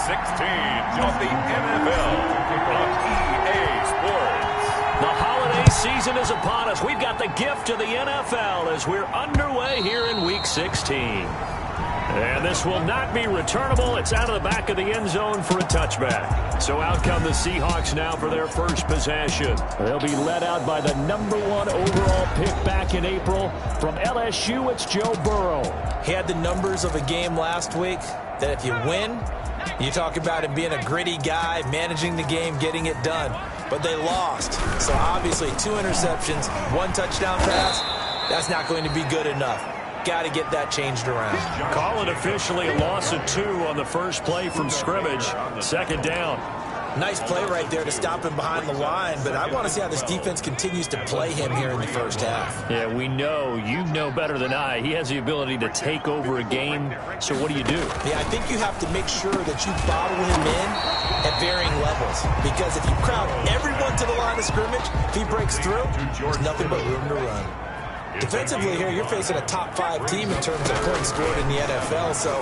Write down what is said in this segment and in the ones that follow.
16 of the NFL on EA Sports. The holiday season is upon us. We've got the gift of the NFL as we're underway here in Week 16. And this will not be returnable. It's out of the back of the end zone for a touchback. So out come the Seahawks now for their first possession. They'll be led out by the #1 overall pick back in April. From LSU, it's Joe Burrow. He had the numbers of a game last week that if you win, you talk about him being a gritty guy, managing the game, getting it done. But they lost. So obviously 2 interceptions, 1 touchdown pass, that's not going to be good enough. Got to get that changed around. Call it officially a loss of 2 on the first play from scrimmage. 2nd down. Nice play right there to stop him behind the line, but I want to see how this defense continues to play him here in the first half. Yeah, we know. You know better than I. He has the ability to take over a game. So what do? Yeah, I think you have to make sure that you bottle him in at varying levels, because if you crowd everyone to the line of scrimmage, if he breaks through, there's nothing but room to run. Defensively here, you're facing a top 5 team in terms of points scored in the NFL, so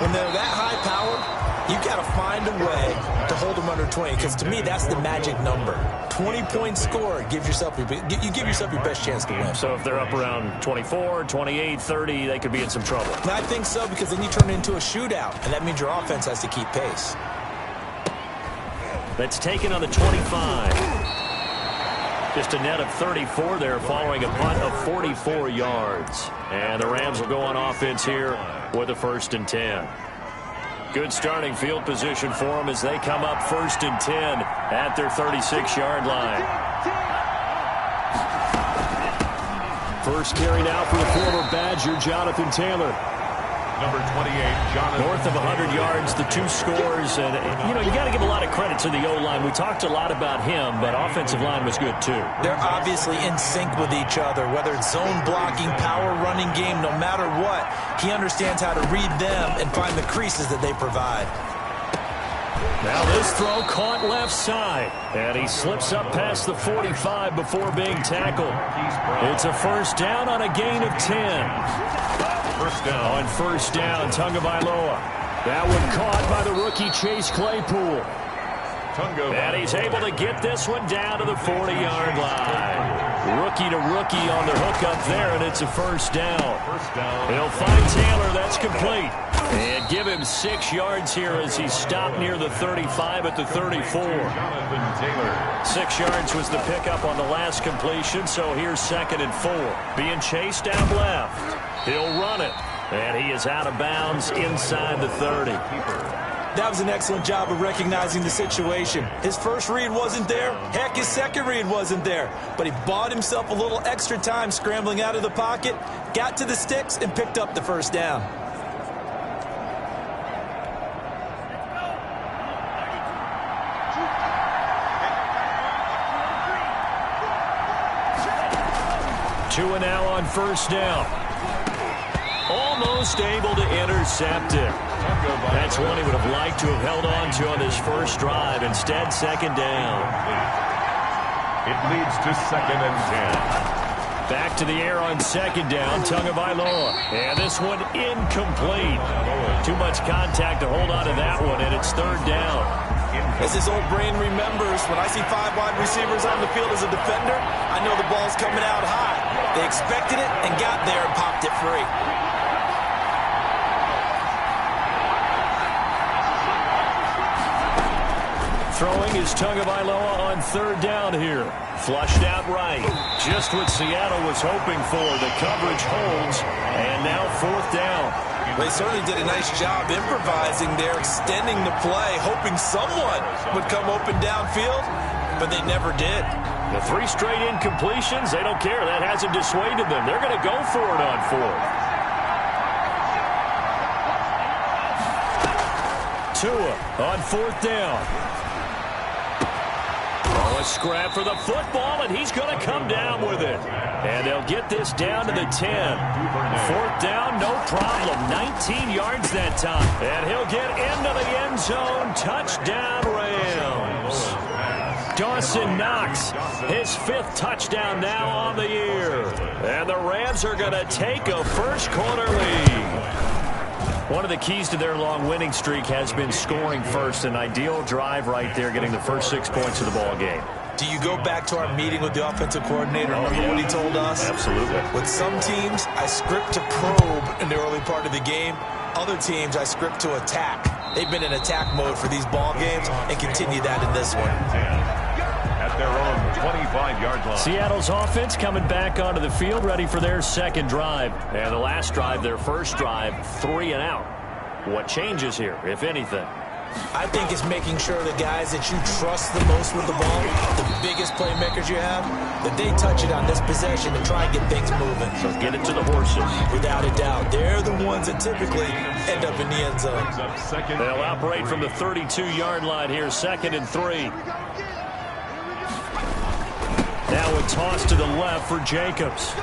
when they're that high powered, you've got to find a way to hold them under 20, because to me, that's the magic number. 20 points scored, you give yourself your best chance to win. So if they're up around 24, 28, 30, they could be in some trouble. And I think so, because then you turn it into a shootout, and that means your offense has to keep pace. That's taken on the 25. Just a net of 34 there following a punt of 44 yards. And the Rams will go on offense here with a 1st and 10. Good starting field position for them as they come up 1st and 10 at their 36-yard line. First carry now for the former Badger, Jonathan Taylor. Number 28, Jonathan. North of 100 yards, the 2 scores. And, you know, you got to give a lot of credit to the O-line. We talked a lot about him, but offensive line was good, too. They're obviously in sync with each other, whether it's zone blocking, power running game, no matter what. He understands how to read them and find the creases that they provide. Now this throw caught left side, and he slips up past the 45 before being tackled. It's a 1st down on a gain of 10. First down. On 1st down, Tagovailoa. That one caught by the rookie Chase Claypool. And he's able to get this one down to the 40-yard line. Rookie to rookie on the hook up there, and it's a 1st down. He'll find Taylor. That's complete. And give him 6 yards here as he stopped near the 35 at the 34. 6 yards was the pickup on the last completion, so here's 2nd and 4. Being chased down left. He'll run it. And he is out of bounds inside the 30. That was an excellent job of recognizing the situation. His first read wasn't there. Heck, his second read wasn't there. But he bought himself a little extra time scrambling out of the pocket, got to the sticks, and picked up the 1st down. Tua now on 1st down. Almost able to intercept it. That's one he would have liked to have held on to on his first drive. Instead, 2nd down. It leads to 2nd and 10. Back to the air on 2nd down, Tagovailoa. And this one incomplete. Too much contact to hold on to that one, and it's 3rd down. As his old brain remembers, when I see 5 wide receivers on the field as a defender, I know the ball's coming out high. They expected it and got there and popped it free. Throwing is Tagovailoa on 3rd down here. Flushed out right. Just what Seattle was hoping for. The coverage holds. And now 4th down. They certainly did a nice job improvising there, extending the play, hoping someone would come open downfield, but they never did. The 3 straight incompletions, they don't care. That hasn't dissuaded them. They're going to go for it on 4th. Tua on 4th down. A scrap for the football, and he's going to come down with it. And they'll get this down to the 10. 4th down, no problem. 19 yards that time. And he'll get into the end zone. Touchdown, Rams. Dawson Knox, his 5th touchdown now on the year. And the Rams are going to take a first quarter lead. One of the keys to their long winning streak has been scoring first. An ideal drive right there, getting the first 6 points of the ball game. Do you go back to our meeting with the offensive coordinator? Remember what he told us? Absolutely. With some teams, I script to probe in the early part of the game. Other teams, I script to attack. They've been in attack mode for these ball games and continue that in this one. At their own 25-yard line. Seattle's offense coming back onto the field, ready for their second drive. And the last drive, their first drive, 3 and out. What changes here, if anything? I think it's making sure the guys that you trust the most with the ball, the biggest playmakers you have, that they touch it on this possession and try and get things moving. So get it to the horses. Without a doubt. They're the ones that typically end up in the end zone. They'll operate from the 32-yard line here, 2nd and 3. Now a toss to the left for Jacobs.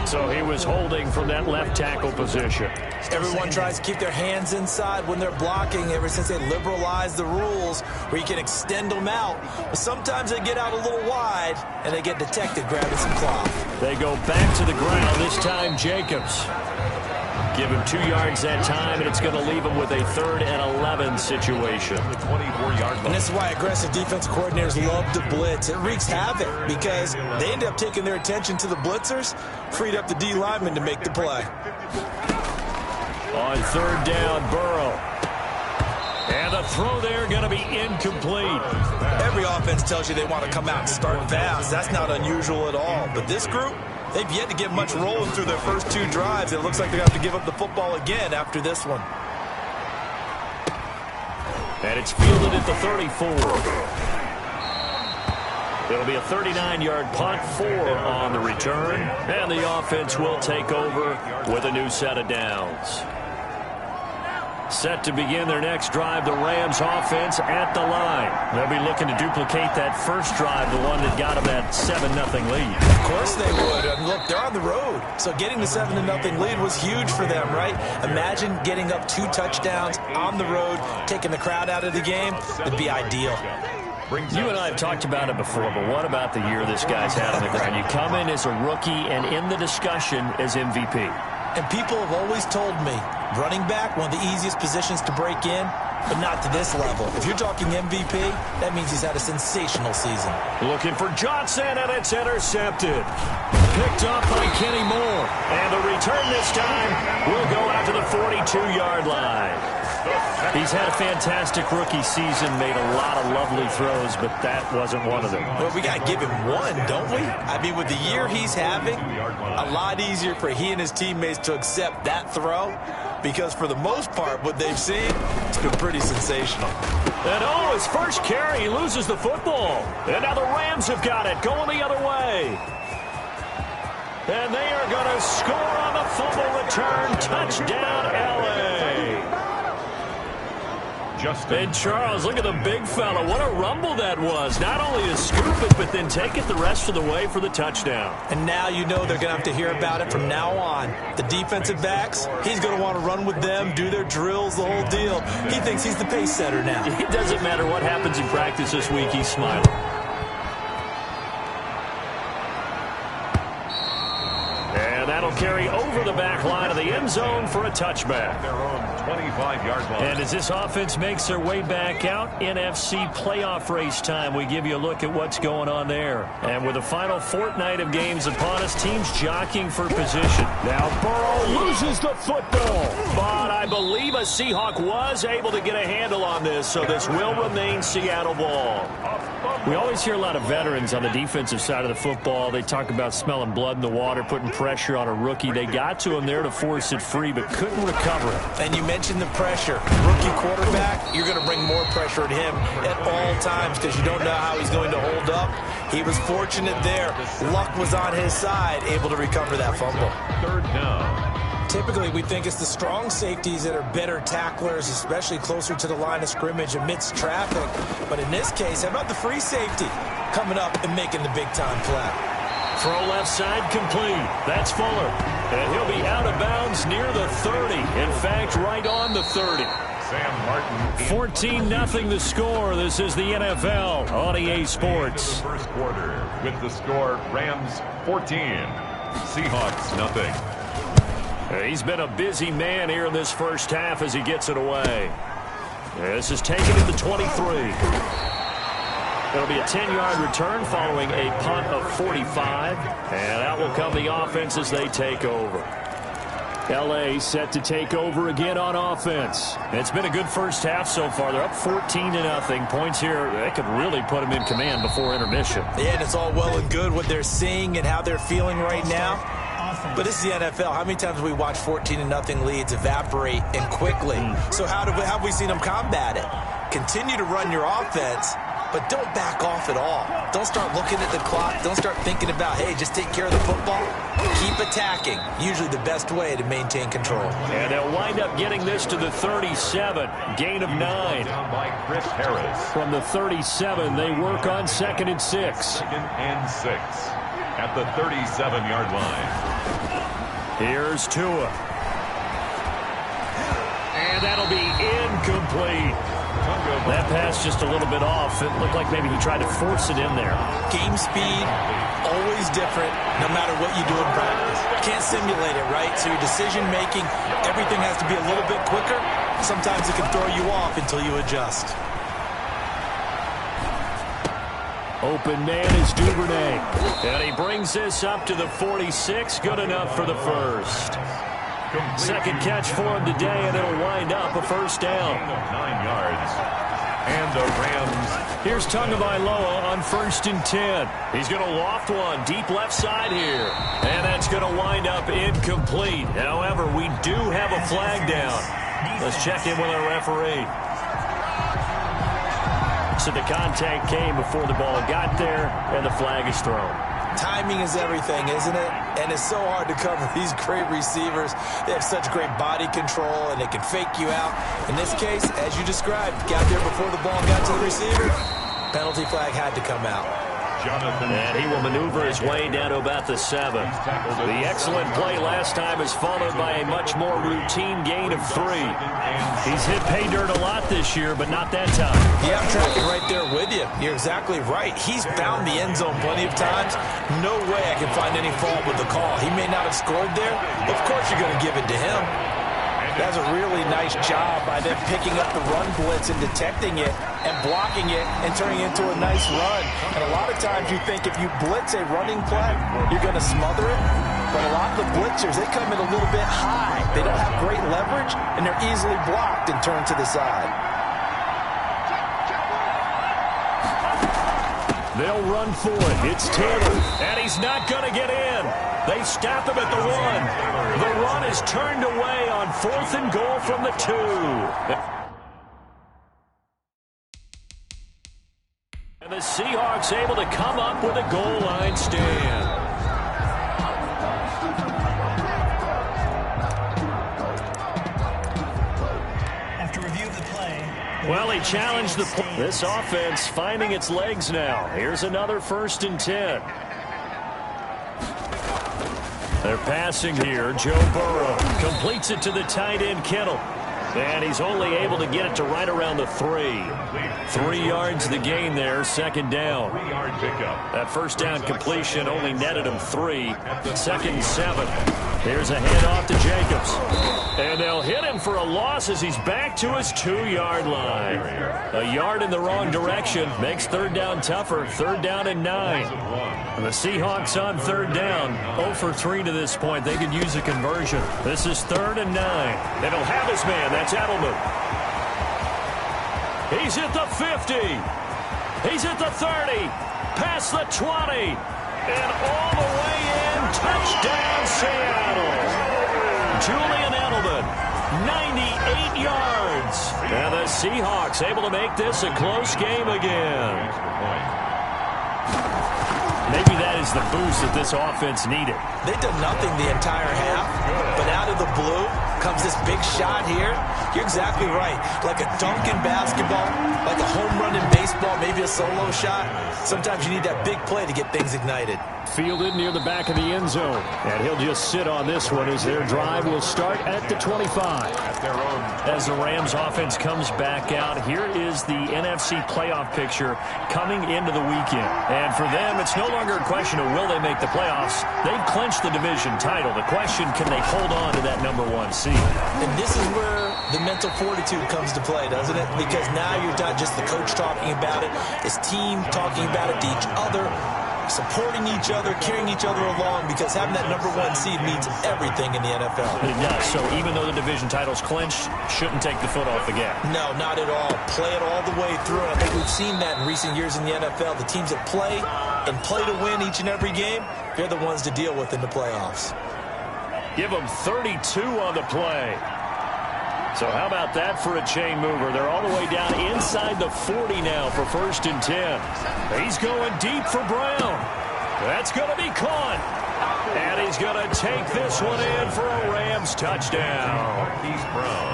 So he was holding from that left tackle position. Everyone tries to keep their hands inside when they're blocking ever since they liberalized the rules where you can extend them out. But sometimes they get out a little wide and they get detected grabbing some cloth. They go back to the ground, this time Jacobs. Give him 2 yards that time, and it's going to leave him with a 3rd and 11 situation. The 24-yard line. And this is why aggressive defensive coordinators love to blitz. It wreaks havoc because they end up taking their attention to the blitzers, freed up the D lineman to make the play. On 3rd down, Burrow. And the throw there going to be incomplete. Every offense tells you they want to come out and start fast. That's not unusual at all. But this group, they've yet to get much rolling through their first 2 drives. It looks like they're going to have to give up the football again after this one. And it's fielded at the 34. It'll be a 39-yard punt, 4 on the return. And the offense will take over with a new set of downs. Set to begin their next drive, the Rams offense at the line. They'll be looking to duplicate that first drive, the one that got them that 7-0 lead. Of course they would. And look, they're on the road. So getting the 7-0 lead was huge for them, right? Imagine getting up 2 touchdowns on the road, taking the crowd out of the game. It'd be ideal. You and I have talked about it before, but what about the year this guy's had on the ground? You come in as a rookie and in the discussion as MVP. And people have always told me, running back, one of the easiest positions to break in, but not to this level. If you're talking MVP, that means he's had a sensational season. Looking for Johnson, and it's intercepted. Picked up by Kenny Moore. And the return this time will go out to the 42-yard line. He's had a fantastic rookie season, made a lot of lovely throws, but that wasn't one of them. Well, we got to give him one, don't we? I mean, with the year he's having, a lot easier for he and his teammates to accept that throw because for the most part, what they've seen, it's been pretty sensational. And oh, his first carry, he loses the football. And now the Rams have got it, going the other way. And they are going to score on the fumble return. Touchdown, L.A. And Charles, look at the big fella. What a rumble that was. Not only to scoop it, but then take it the rest of the way for the touchdown. And now you know they're going to have to hear about it from now on. The defensive backs, he's going to want to run with them, do their drills, the whole deal. He thinks he's the pace setter now. It doesn't matter what happens in practice this week. He's smiling. And that'll carry over the back line of the end zone for a touchback. Their own 25-yard line. And as this offense makes their way back out, NFC playoff race time, we give you a look at what's going on there. And with the final fortnight of games upon us, teams jockeying for position. Now Burrow loses the football. But I believe a Seahawk was able to get a handle on this, so this will remain Seattle ball. We always hear a lot of veterans on the defensive side of the football. They talk about smelling blood in the water, putting pressure on a rookie. They got to him there to force it free, but couldn't recover it. And you mentioned the pressure. Rookie quarterback, you're going to bring more pressure at him at all times because you don't know how he's going to hold up. He was fortunate there. Luck was on his side, able to recover that fumble. 3rd down. Typically, we think it's the strong safeties that are better tacklers, especially closer to the line of scrimmage amidst traffic. But in this case, how about the free safety coming up and making the big-time play? Throw left side complete. That's Fuller. And he'll be out of bounds near the 30. In fact, right on the 30. Sam Martin. 14-0 the score. This is the NFL on EA Sports. First quarter with the score Rams 14, Seahawks nothing. He's been a busy man here in this first half as he gets it away. This is taken to the 23. It'll be a 10-yard return following a punt of 45. And out will come the offense as they take over. L.A. set to take over again on offense. It's been a good first half so far. They're up 14-0. Points here, they could really put them in command before intermission. Yeah, and it's all well and good what they're seeing and how they're feeling right now. But this is the NFL. How many times have we watched 14-0 leads evaporate and quickly? So how have we seen them combat it? Continue to run your offense, but don't back off at all. Don't start looking at the clock. Don't start thinking about, hey, just take care of the football. Keep attacking. Usually the best way to maintain control. And they'll wind up getting this to the 37. Gain of 9. Down by Chris Harris. From the 37, they work on 2nd and 6. 2nd and 6 at the 37-yard line. Here's Tua. And that'll be incomplete. That pass just a little bit off. It looked like maybe he tried to force it in there. Game speed, always different, no matter what you do in practice. Can't simulate it, right? So your decision-making, everything has to be a little bit quicker. Sometimes it can throw you off until you adjust. Open man is Duvernay. And he brings this up to the 46. Good enough for the first. Second catch for him today, and it'll wind up a first down. 9 yards. And the Rams. Here's Tagovailoa on 1st and 10. He's going to loft one deep left side here. And that's going to wind up incomplete. However, we do have a flag down. Let's check in with our referee. So the contact came before the ball got there, and the flag is thrown. Timing is everything, isn't it? And it's so hard to cover these great receivers. They have such great body control, and they can fake you out. In this case, as you described, got there before the ball got to the receiver. Penalty flag had to come out. And he will maneuver his way down to about the 7. The excellent play last time is followed by a much more routine gain of 3. He's hit pay dirt a lot this year, but not that time. Yeah, I'm tracking right there with you. You're exactly right. He's found the end zone plenty of times. No way I can find any fault with the call. He may not have scored there. Of course you're going to give it to him. That's a really nice job by them picking up the run blitz and detecting it and blocking it and turning it into a nice run. And a lot of times you think if you blitz a running play, you're going to smother it. But a lot of the blitzers, they come in a little bit high. They don't have great leverage, and they're easily blocked and turned to the side. They'll run for it. It's Taylor, and he's not going to get in. They stop him at the 1. The run is turned away on 4th and goal from the 2. And the Seahawks able to come up with a goal line stand. After review of the play, well, he challenged the play. This offense finding its legs now. Here's another 1st and 10. They're passing here. Joe Burrow completes it to the tight end, Kittle. And he's only able to get it to right around the 3. 3 yards the gain there, 2nd down. 3-yard pickup. That first down completion only netted him 3. 2nd and 7. Here's a handoff to Jacobs. And they'll hit him for a loss as he's back to his 2-yard line. A yard in the wrong direction makes 3rd down tougher. 3rd down and 9. And the Seahawks on 3rd down. 0 for 3 to this point. They could use a conversion. This is 3rd and 9. And he'll have his man. That's Edelman. He's at the 50. He's at the 30. Past the 20. And all the way in. Touchdown, Seattle. Julian Edelman, 98 yards. And the Seahawks able to make this a close game again. Maybe that is the boost that this offense needed. They've done nothing the entire half, but out of the blue, comes this big shot here. You're exactly right. Like a dunk in basketball, like a home run in baseball, maybe a solo shot. Sometimes you need that big play to get things ignited. Fielded near the back of the end zone. And he'll just sit on this one as their drive will start at the 25. As the Rams offense comes back out, here is the NFC playoff picture coming into the weekend. And for them, it's no longer a question of will they make the playoffs. They've clinched the division title. The question, can they hold on to that #1 seed? And this is where the mental fortitude comes to play, doesn't it? Because now you're not just the coach talking about it, it's team talking about it to each other, supporting each other, carrying each other along, because having that #1 seed means everything in the NFL. It does. So even though the division title's clinched, shouldn't take the foot off the gas. No, not at all. Play it all the way through. I think we've seen that in recent years in the NFL. The teams that play and play to win each and every game, they're the ones to deal with in the playoffs. Give them 32 on the play. So how about that for a chain mover? They're all the way down inside the 40 now for 1st and 10. He's going deep for Brown. That's going to be caught. And he's going to take this one in for a Rams touchdown.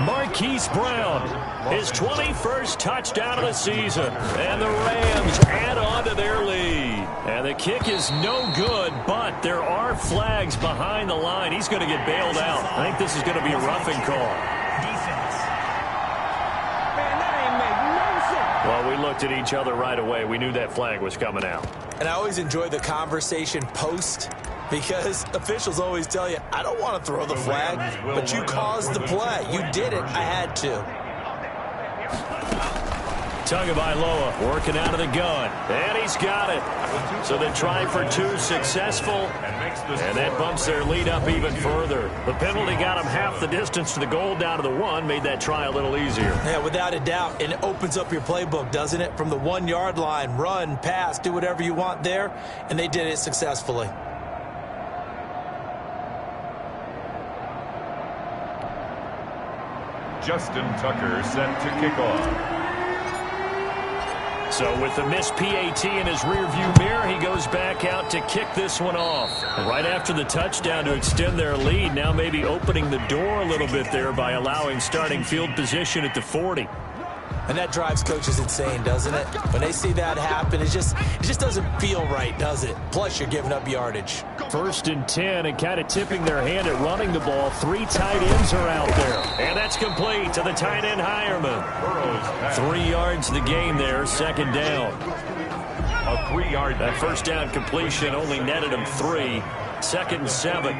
Marquise Brown, his 21st touchdown of the season. And the Rams add on to their lead. And the kick is no good, but there are flags behind the line. He's going to get bailed out. I think this is going to be a roughing call. Well, we looked at each other right away. We knew that flag was coming out. And I always enjoy the conversation post, because officials always tell you, I don't want to throw the flag, but you caused the play. You did it. I had to. Tagovailoa working out of the gun. And he's got it. So they try for 2, successful. And that bumps their lead up even further. The penalty got them half the distance to the goal, down to the 1. Made that try a little easier. Yeah, without a doubt. And it opens up your playbook, doesn't it? From the 1-yard line, run, pass, do whatever you want there. And they did it successfully. Justin Tucker set to kick off. So with the missed PAT in his rearview mirror, he goes back out to kick this one off. Right after the touchdown to extend their lead, now maybe opening the door a little bit there by allowing starting field position at the 40. And that drives coaches insane, doesn't it? When they see that happen, it just doesn't feel right, does it? Plus, you're giving up yardage. 1st and 10, and kind of tipping their hand at running the ball. 3 tight ends are out there. And that's complete to the tight end, Hireman. 3 yards the game there, 2nd down. A 3-yard. That 1st down completion only netted him 3. 2nd and 7.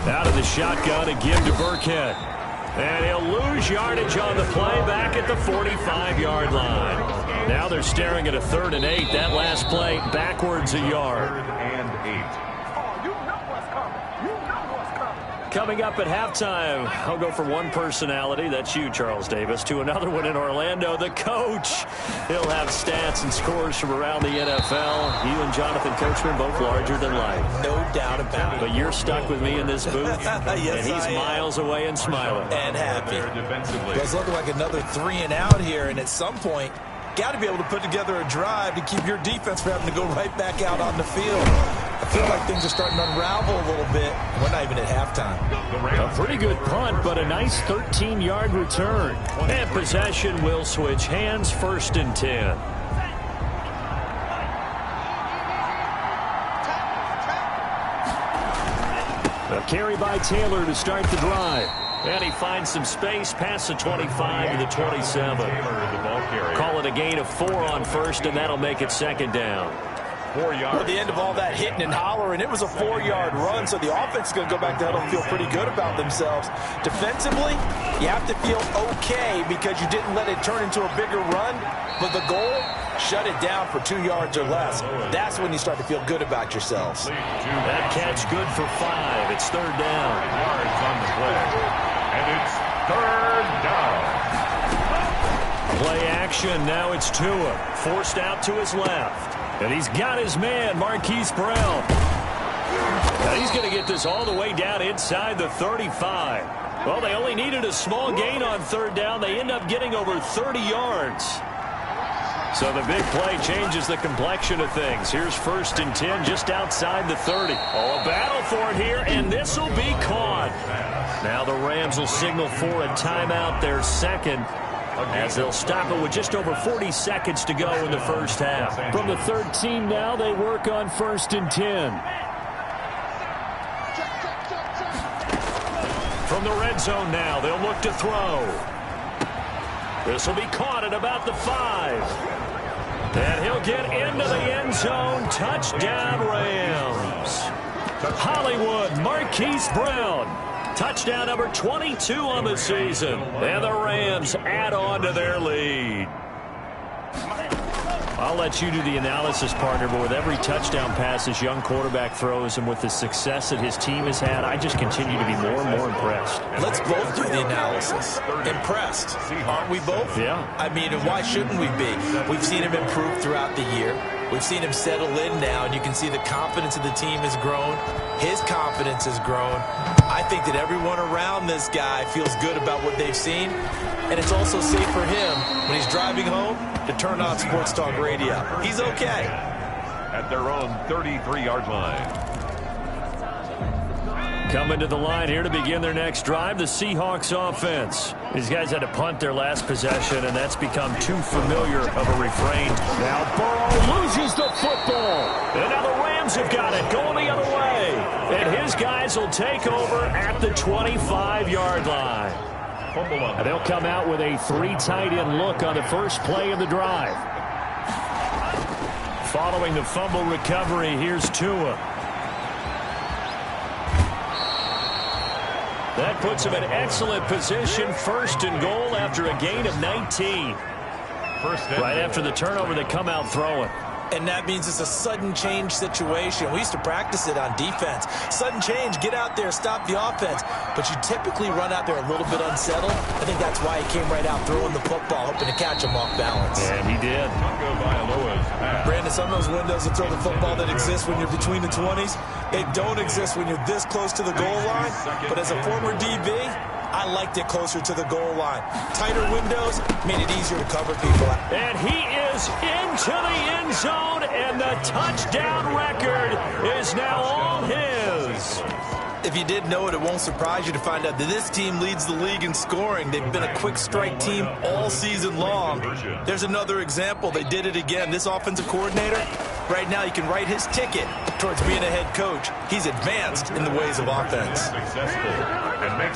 Out of the shotgun again to Burkhead. And he'll lose yardage on the play back at the 45-yard line. Now they're staring at a 3rd and 8. That last play backwards a yard. 3rd and 8. Coming up at halftime, I'll go from one personality, that's you, Charles Davis, to another one in Orlando, the coach. He'll have stats and scores from around the NFL. You and Jonathan Coachman, both larger than life. No doubt about it. But you're stuck with me in this booth, yes, and he's miles away and smiling. And happy. It's looking like another 3 and out here, and at some point, got to be able to put together a drive to keep your defense from having to go right back out on the field. I feel like things are starting to unravel a little bit. We're not even at halftime. A pretty good punt, but a nice 13-yard return. And possession will switch hands, 1st and 10. A carry by Taylor to start the drive. And he finds some space past the 25 to the 27. Call it a gain of 4 on 1st, and that'll make it 2nd down. 4 yards. At the end of all that hitting and hollering, it was a 4-yard run, so the offense is going to go back to huddle and feel pretty good about themselves. Defensively, you have to feel okay because you didn't let it turn into a bigger run, but the goal, shut it down for 2 yards or less. That's when you start to feel good about yourselves. That catch good for 5. It's 3rd down. Yards on the play. And it's 3rd down. Play action. Now it's Tua. Forced out to his left. And he's got his man, Marquise Brown. Now he's going to get this all the way down inside the 35. Well, they only needed a small gain on 3rd down. They end up getting over 30 yards. So the big play changes the complexion of things. Here's 1st and 10 just outside the 30. Oh, a battle for it here, and this will be caught. Now the Rams will signal for a timeout, their second, as they'll stop it with just over 40 seconds to go in the first half. From the 13 now, they work on 1st and 10. From the red zone now, they'll look to throw. This will be caught at about the 5. And he'll get into the end zone. Touchdown, Rams. Hollywood, Marquise Brown. Touchdown number 22 on the season. And the Rams add on to their lead. I'll let you do the analysis, partner, but with every touchdown pass this young quarterback throws and with the success that his team has had, I just continue to be more and more impressed. Let's both do the analysis. Impressed. Aren't we both? Yeah. I mean, why shouldn't we be? We've seen him improve throughout the year. We've seen him settle in now, and you can see the confidence of the team has grown. His confidence has grown. I think that everyone around this guy feels good about what they've seen, and it's also safe for him when he's driving home to turn on Sports Talk Radio. He's okay. At their own 33-yard line. Coming to the line here to begin their next drive, the Seahawks offense. These guys had to punt their last possession, and that's become too familiar of a refrain. Now Burrow loses the football. And now the Rams have got it going the other way. And his guys will take over at the 25-yard line. And they'll come out with a 3 tight end look on the first play of the drive. Following the fumble recovery, here's Tua. That puts him in excellent position, 1st and goal after a gain of 19. Right after the turnover, they come out throwing. And that means it's a sudden change situation. We used to practice it on defense. Sudden change, get out there, stop the offense. But you typically run out there a little bit unsettled. I think that's why he came right out throwing the football, hoping to catch him off balance. And he did. Brandon, some of those windows to throw the football that exist when you're between the 20s, they don't exist when you're this close to the goal line. But as a former DB, I liked it closer to the goal line. Tighter windows made it easier to cover people. And he is into the end zone, and the touchdown record is now all his. If you did know it, it won't surprise you to find out that this team leads the league in scoring. They've been a quick strike team all season long. There's another example. They did it again. This offensive coordinator, right now you can write his ticket towards being a head coach. He's advanced in the ways of offense.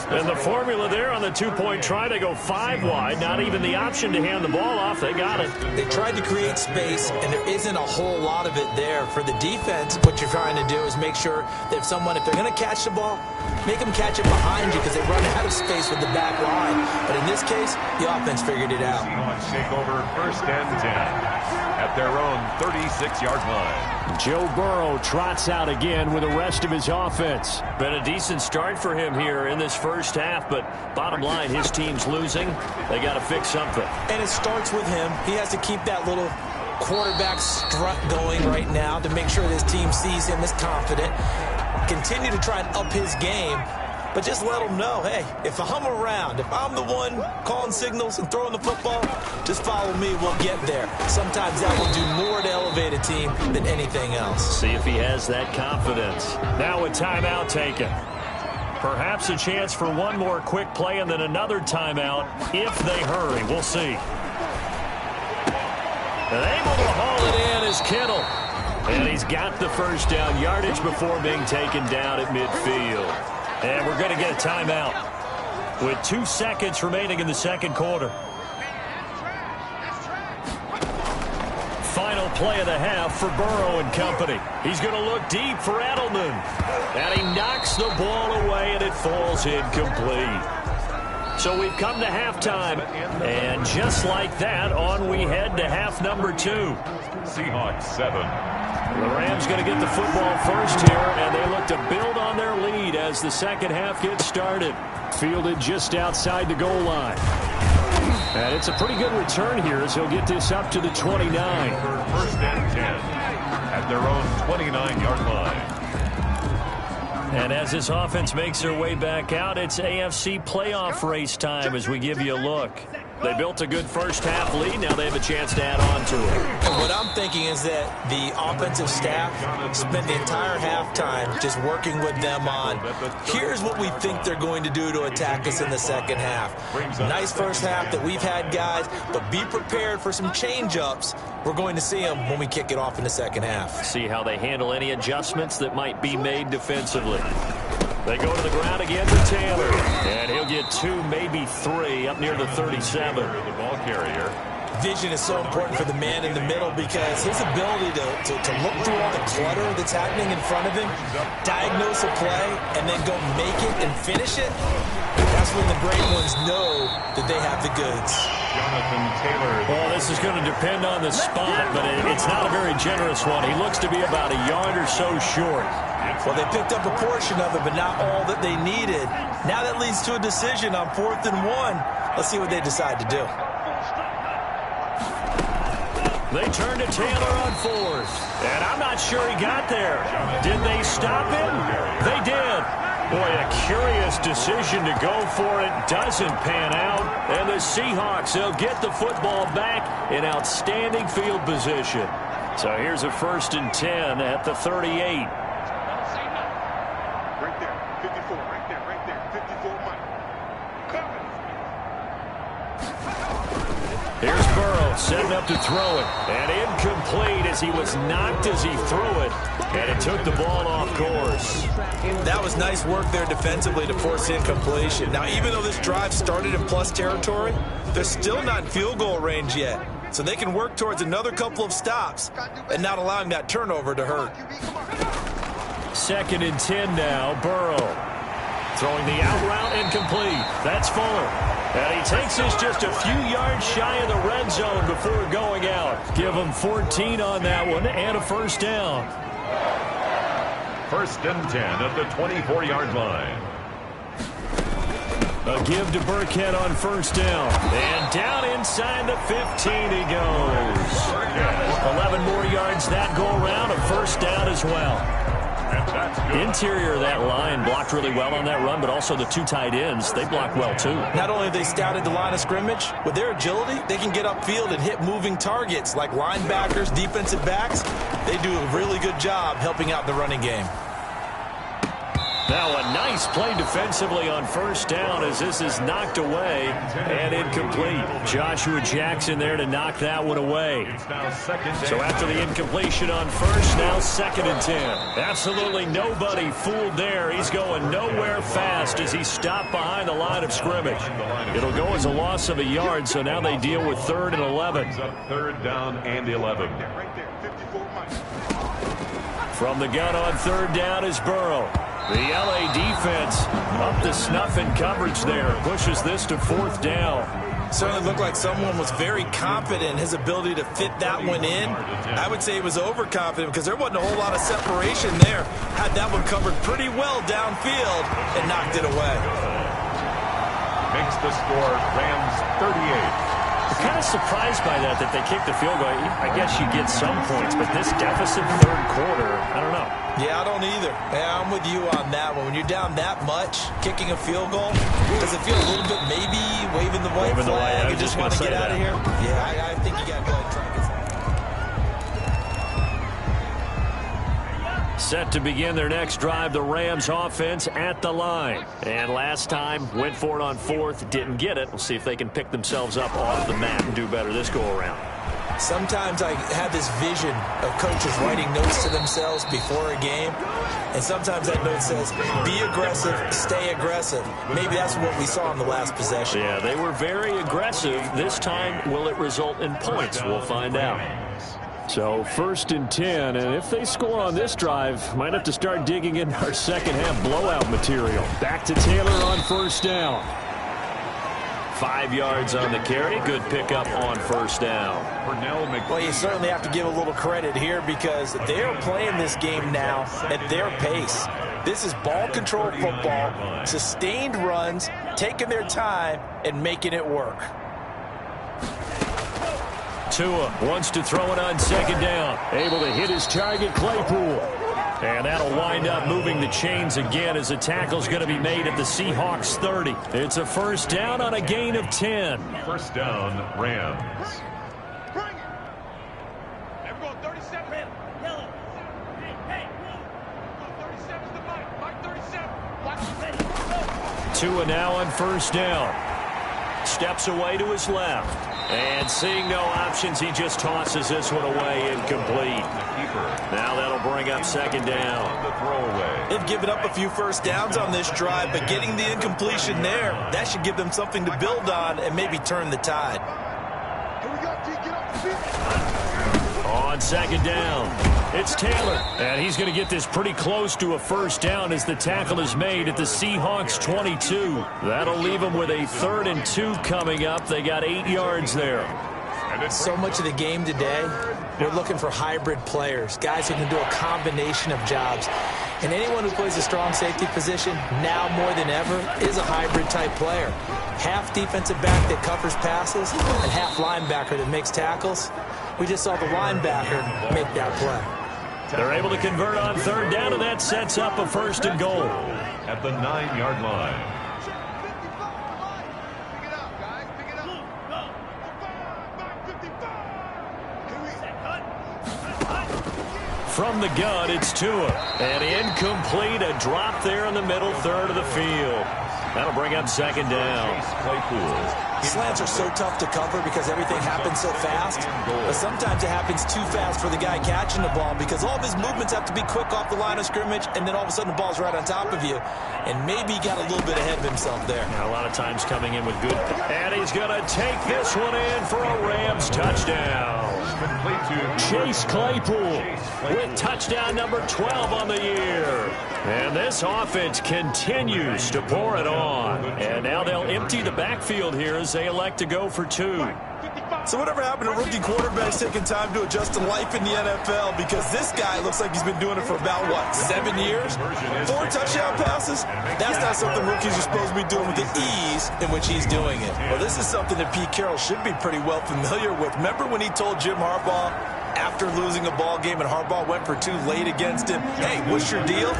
And the formula there on the 2-point try, they go 5 wide. Not even the option to hand the ball off. They got it. They tried to create space, and there isn't a whole lot of it there. For the defense, what you're trying to do is make sure that if they're going to catch the ball, make them catch it behind you because they run out of space with the back line. But in this case, the offense figured it out. Seahawks take over 1st and 10 at their own 36-yard line. Joe Burrow trots out again with the rest of his offense. Been a decent start for him here in this first half, but bottom line, his team's losing. They got to fix something. And it starts with him. He has to keep that little quarterback strut going right now to make sure this team sees him as confident. Continue to try and up his game, but just let him know, hey, if I'm around, if I'm the one calling signals and throwing the football, just follow me, we'll get there. Sometimes that will do more to elevate a team than anything else. See if he has that confidence. Now a timeout taken. Perhaps a chance for one more quick play and then another timeout if they hurry. We'll see. And able to haul it in is Kittle. And he's got the first down yardage before being taken down at midfield. And we're going to get a timeout with 2 seconds remaining in the second quarter. Final play of the half for Burrow and company. He's going to look deep for Edelman. And he knocks the ball away, and it falls incomplete. So we've come to halftime, and just like that, on we head to half number 2. Seahawks 7. The Rams going to get the football first here, and they look to build on their lead as the second half gets started. Fielded just outside the goal line. And it's a pretty good return here as he'll get this up to the 29. 1st and 10 at their own 29-yard line. And as this offense makes their way back out, it's AFC playoff race time as we give you a look. They built a good first-half lead. Now they have a chance to add on to it. And what I'm thinking is that the offensive staff spent the entire halftime just working with them on, here's what we think they're going to do to attack us in the second half. Nice first half that we've had, guys, but be prepared for some change-ups. We're going to see them when we kick it off in the second half. See how they handle any adjustments that might be made defensively. They go to the ground again to Taylor. And he'll get 2, maybe 3 up near the 37. The ball carrier. Vision is so important for the man in the middle because his ability to look through all the clutter that's happening in front of him, diagnose a play, and then go make it and finish it, that's when the great ones know that they have the goods. Jonathan Taylor. Well, this is going to depend on the spot, but it's not a very generous one. He looks to be about a yard or so short. Well, they picked up a portion of it, but not all that they needed. Now that leads to a decision on 4th and 1. Let's see what they decide to do. They turn to Taylor on 4th. And I'm not sure he got there. Did they stop him? They did. Boy, a curious decision to go for it. Doesn't pan out. And the Seahawks, they'll get the football back in outstanding field position. So here's a 1st and 10 at the 38. Here's Burrow setting up to throw it. And incomplete as he was knocked as he threw it. And it took the ball off course. That was nice work there defensively to force incompletion. Now, even though this drive started in plus territory, they're still not in field goal range yet. So they can work towards another couple of stops and not allowing that turnover to hurt. 2nd and 10 now, Burrow. Throwing the out route incomplete. That's Fuller. And he takes this just a few yards shy of the red zone before going out. Give him 14 on that one and a 1st down. 1st and 10 at the 24-yard line. A give to Burkhead on 1st down. And down inside the 15 he goes. 11 more yards that go around, a 1st down as well. Interior of that line blocked really well on that run, but also the 2 tight ends, they blocked well too. Not only have they scouted the line of scrimmage, with their agility, they can get upfield and hit moving targets like linebackers, defensive backs. They do a really good job helping out the running game. Now a nice play defensively on 1st down as this is knocked away and incomplete. Joshua Jackson there to knock that one away. So after the incompletion on 1st, now 2nd and 10. Absolutely nobody fooled there. He's going nowhere fast as he stopped behind the line of scrimmage. It'll go as a loss of a yard, so now they deal with 3rd and 11. 3rd down and 11. From the gun on 3rd down is Burrow. The LA defense up to snuff in coverage there. Pushes this to 4th down. Certainly looked like someone was very confident in his ability to fit that one in. I would say he was overconfident because there wasn't a whole lot of separation there. Had that one covered pretty well downfield and knocked it away. Makes the score Rams 38. I'm kind of surprised by that they kicked the field goal. I guess you get some points, but this deficit 3rd quarter, I don't know. Yeah, I don't either. Yeah, I'm with you on that one. When you're down that much, kicking a field goal, does it feel a little bit maybe waving the white flag and just want to get out of here? Yeah, I think you got to go ahead and try and get something. Set to begin their next drive, the Rams offense at the line. And last time, went for it on 4th, didn't get it. We'll see if they can pick themselves up off the mat and do better this go-around. Sometimes I have this vision of coaches writing notes to themselves before a game, and sometimes that note says, be aggressive, stay aggressive. Maybe that's what we saw in the last possession. Yeah, they were very aggressive. This time, will it result in points? We'll find out. So 1st and 10, and if they score on this drive, might have to start digging into our second half blowout material. Back to Taylor on 1st down. 5 yards on the carry. Good pickup on 1st down. Well, you certainly have to give a little credit here because they are playing this game now at their pace. This is ball control football, sustained runs, taking their time and making it work. Tua wants to throw it on second down. Able to hit his target, Claypool. And that'll wind up moving the chains again as the tackle's going to be made at the Seahawks 30. It's a first down on a gain of 10. First down, Rams. Tua now on first down. Steps away to his left. And seeing no options, he just tosses this one away incomplete. Now that'll bring up second down. They've given up a few first downs on this drive, but getting the incompletion there, that should give them something to build on and maybe turn the tide. On second down, it's Taylor. And he's going to get this pretty close to a first down as the tackle is made at the Seahawks 22. That'll leave them with a 3rd and 2 coming up. They got 8 yards there. So much of the game today, we're looking for hybrid players, guys who can do a combination of jobs. And anyone who plays a strong safety position, now more than ever, is a hybrid-type player. Half defensive back that covers passes and half linebacker that makes tackles. We just saw the linebacker make that play. They're able to convert on third down, and that sets up a 1st and goal. At the 9-yard line. From the gun, it's Tua. And incomplete, a drop there in the middle third of the field. That'll bring up second down. Slants are so tough to cover because everything happens so fast. But sometimes it happens too fast for the guy catching the ball because all of his movements have to be quick off the line of scrimmage, and then all of a sudden the ball's right on top of you. And maybe he got a little bit ahead of himself there. A lot of times coming in with good. And he's going to take this one in for a Rams touchdown. Chase Claypool with touchdown number 12 on the year. And this offense continues to pour it on. And now they'll empty the backfield here as they elect to go for 2. So whatever happened to rookie quarterbacks taking time to adjust to life in the NFL? Because this guy looks like he's been doing it for about, what, 7 years? 4 touchdown passes? That's not something rookies are supposed to be doing with the ease in which he's doing it. Well, this is something that Pete Carroll should be pretty well familiar with. Remember when he told Jim Harbaugh, after losing a ball game and Harbaugh went for 2 late against him, hey, what's your deal?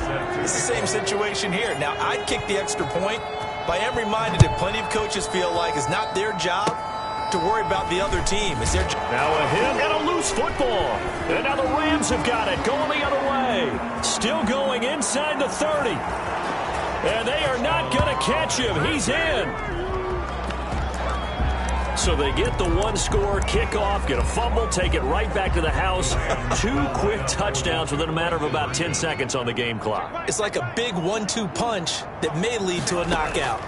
It's the same situation here. Now, I'd kick the extra point, but I am reminded that plenty of coaches feel like it's not their job to worry about the other team. It's their job. Now a hit and a loose football. And now the Rams have got it, going the other way. Still going inside the 30. And they are not going to catch him. He's in. So they get the 1-score kickoff, get a fumble, take it right back to the house. 2 quick touchdowns within a matter of about 10 seconds on the game clock. It's like a big 1-2 punch that may lead to a knockout.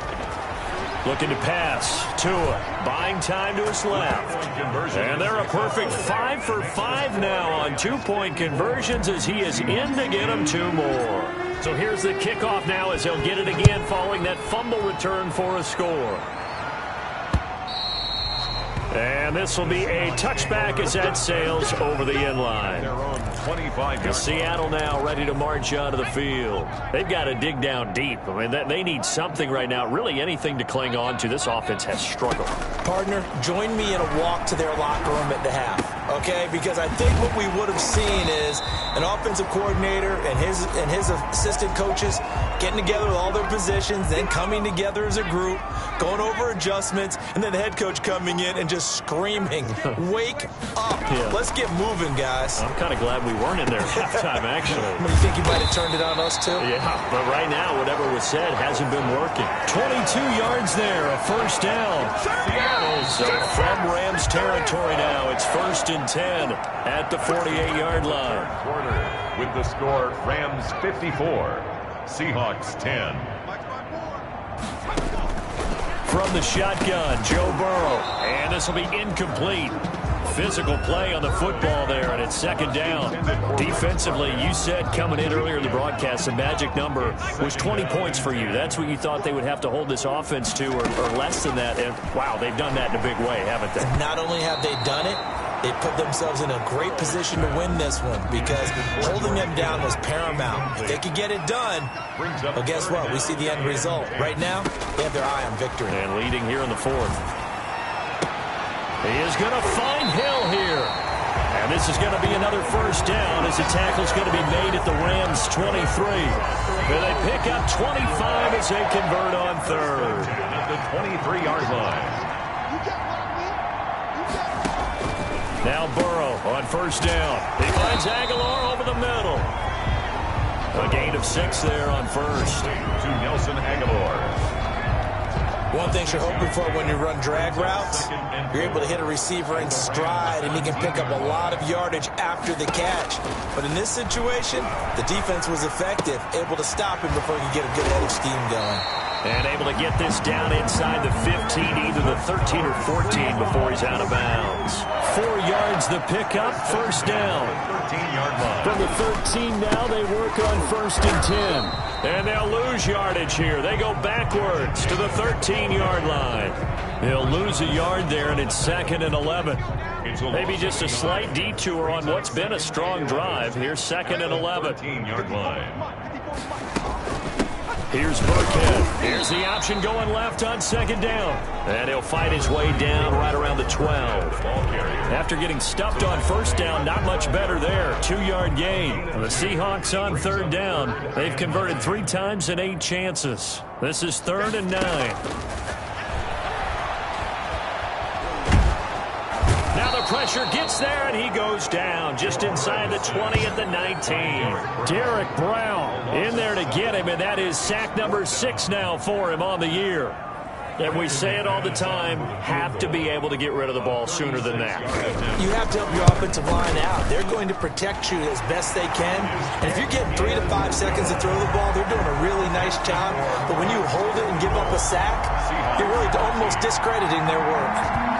Looking to pass. Tua buying time to his left. And they're a perfect 5 for 5 now on 2-point conversions as he is in to get them 2 more. So here's the kickoff now as he'll get it again following that fumble return for a score. And this will be a touchback as that sails over the end line. Seattle now ready to march onto the field. They've got to dig down deep. I mean, they need something right now, really anything to cling on to. This offense has struggled. Partner, join me in a walk to their locker room at the half, okay? Because I think what we would have seen is an offensive coordinator and his assistant coaches getting together with all their positions, then coming together as a group, going over adjustments, and then the head coach coming in and just screaming, wake up. Yeah. Let's get moving, guys. I'm kind of glad we weren't in there at halftime, actually. You think you might have turned it on us, too? Yeah, but right now, whatever was said hasn't been working. 22 yards there, a first down. So from Rams territory now, it's 1st and 10 at the 48-yard line. With the score, Rams 54, Seahawks 10. From the shotgun, Joe Burrow. And this will be incomplete. Physical play on the football there, and it's 2nd down. Defensively, you said coming in earlier in the broadcast, the magic number was 20 points for you. That's what you thought they would have to hold this offense to, or less than that. And, wow, they've done that in a big way, haven't they? Not only have they done it, they put themselves in a great position to win this one because holding them down was paramount. If they could get it done, well, guess what? We see the end result. Right now, they have their eye on victory. And leading here in the 4th. He is going to find Hill here. And this is going to be another first down as the tackle's going to be made at the Rams' 23. Where they pick up 25 as they convert on third. At the 23-yard line. Now Burrow on first down. He finds Aguilar over the middle. A gain of 6 there on first. To Nelson Aguilar. One thing you're hoping for when you run drag routes, you're able to hit a receiver in stride, and he can pick up a lot of yardage after the catch. But in this situation, the defense was effective, able to stop him before he could get a good head of steam going. And able to get this down inside the 15, either the 13 or 14 before he's out of bounds. 4 yards the pickup, first down. 13-yard line. From the 13 now, they work on first and 10. And they'll lose yardage here. They go backwards to the 13-yard line. They'll lose a yard there, and it's 2nd and 11. Maybe just a slight detour on what's been a strong drive. Here's 2nd and 11. 13-yard line. Here's Burkhead. Here's the option going left on second down. And he'll fight his way down right around the 12. After getting stuffed on first down, not much better there. 2-yard gain. The Seahawks on third down. They've converted 3 times in 8 chances. This is 3rd and 9. Now the pressure gets there, and he goes down just inside the 20 at the 19. Derek Brown in there to get him, and that is sack number 6 now for him on the year. And we say it all the time, have to be able to get rid of the ball sooner than that. You have to help your offensive line out. They're going to protect you as best they can. And if you're getting 3 to 5 seconds to throw the ball, they're doing a really nice job. But when you hold it and give up a sack, you're really almost discrediting their work.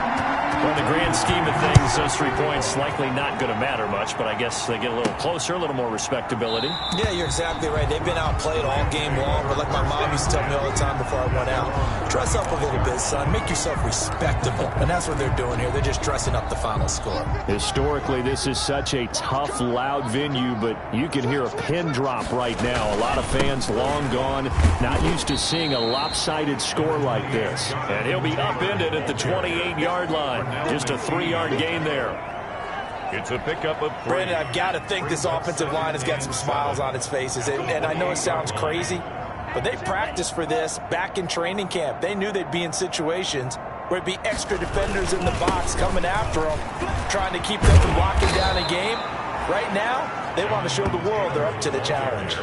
Well, in the grand scheme of things, those 3 points likely not going to matter much, but I guess they get a little closer, a little more respectability. Yeah, you're exactly right. They've been outplayed all game long, but like my mom used to tell me all the time before I went out, dress up a little bit, son. Make yourself respectable. And that's what they're doing here. They're just dressing up the final score. Historically, this is such a tough, loud venue, but you can hear a pin drop right now. A lot of fans long gone, not used to seeing a lopsided score like this. And he'll be upended at the 28-yard line. Just a 3-yard gain there. It's a pickup of 3. Brandon, I've got to think this offensive line has got some smiles on its faces. And I know it sounds crazy, but they practiced for this back in training camp. They knew they'd be in situations where it'd be extra defenders in the box coming after them, trying to keep them from locking down a game. Right now, they want to show the world they're up to the challenge.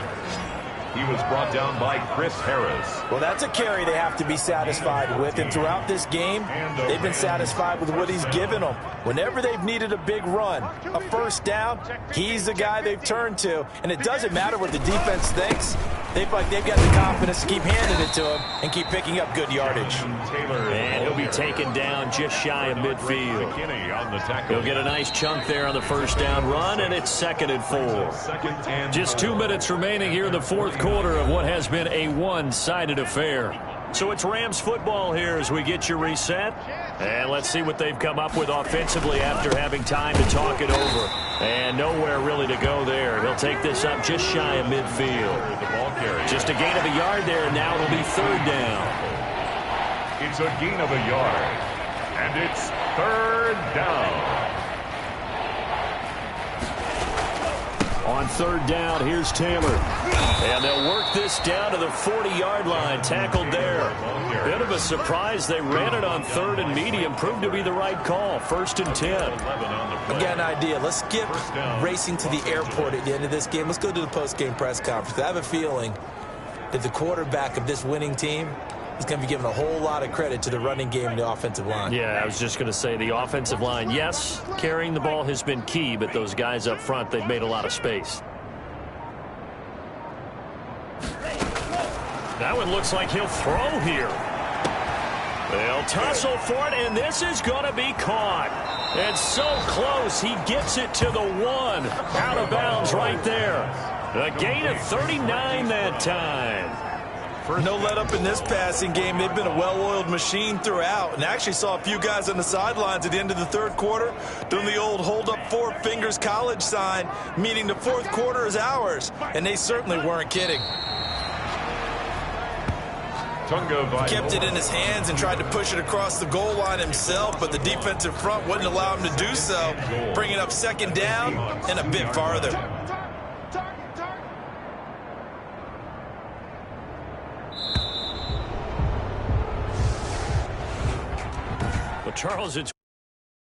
He was brought down by Chris Harris. Well, that's a carry they have to be satisfied with. And throughout this game, they've been satisfied with what he's given them. Whenever they've needed a big run, a first down, he's the guy they've turned to. And it doesn't matter what the defense thinks. They've got the confidence to keep handing it to him and keep picking up good yardage. And he'll be taken down just shy of midfield. He'll get a nice chunk there on the first down run, and it's 2nd and 4. Just 2 minutes remaining here in the fourth quarter of what has been a one-sided affair. So it's Rams football here as we get you reset. And let's see what they've come up with offensively after having time to talk it over. And nowhere really to go there. He'll take this up just shy of midfield. Just a gain of a yard there, and now it'll be 3rd down. It's a gain of a yard. And it's 3rd down. On 3rd down, here's Taylor. And they'll work this down to the 40-yard line. Tackled there. Bit of a surprise. They ran it on 3rd and medium. Proved to be the right call. 1st and 10. I got an idea. Let's skip racing to the airport at the end of this game. Let's go to the post-game press conference. I have a feeling that the quarterback of this winning team is going to be given a whole lot of credit to the running game and the offensive line. Yeah, I was just going to say the offensive line, yes, carrying the ball has been key, but those guys up front, they've made a lot of space. That one looks like he'll throw here. They'll tussle for it, and this is going to be caught. And so close, he gets it to the 1. Out of bounds right there. A gain of 39 that time. No let up in this passing game. They've been a well-oiled machine throughout. And I actually saw a few guys on the sidelines at the end of the 3rd quarter doing the old hold up 4 fingers college sign, meaning the 4th quarter is ours. And they certainly weren't kidding. Kept it in his hands and tried to push it across the goal line himself, but the defensive front wouldn't allow him to do so. Bring it up second down and a bit farther. Well, Charles, it's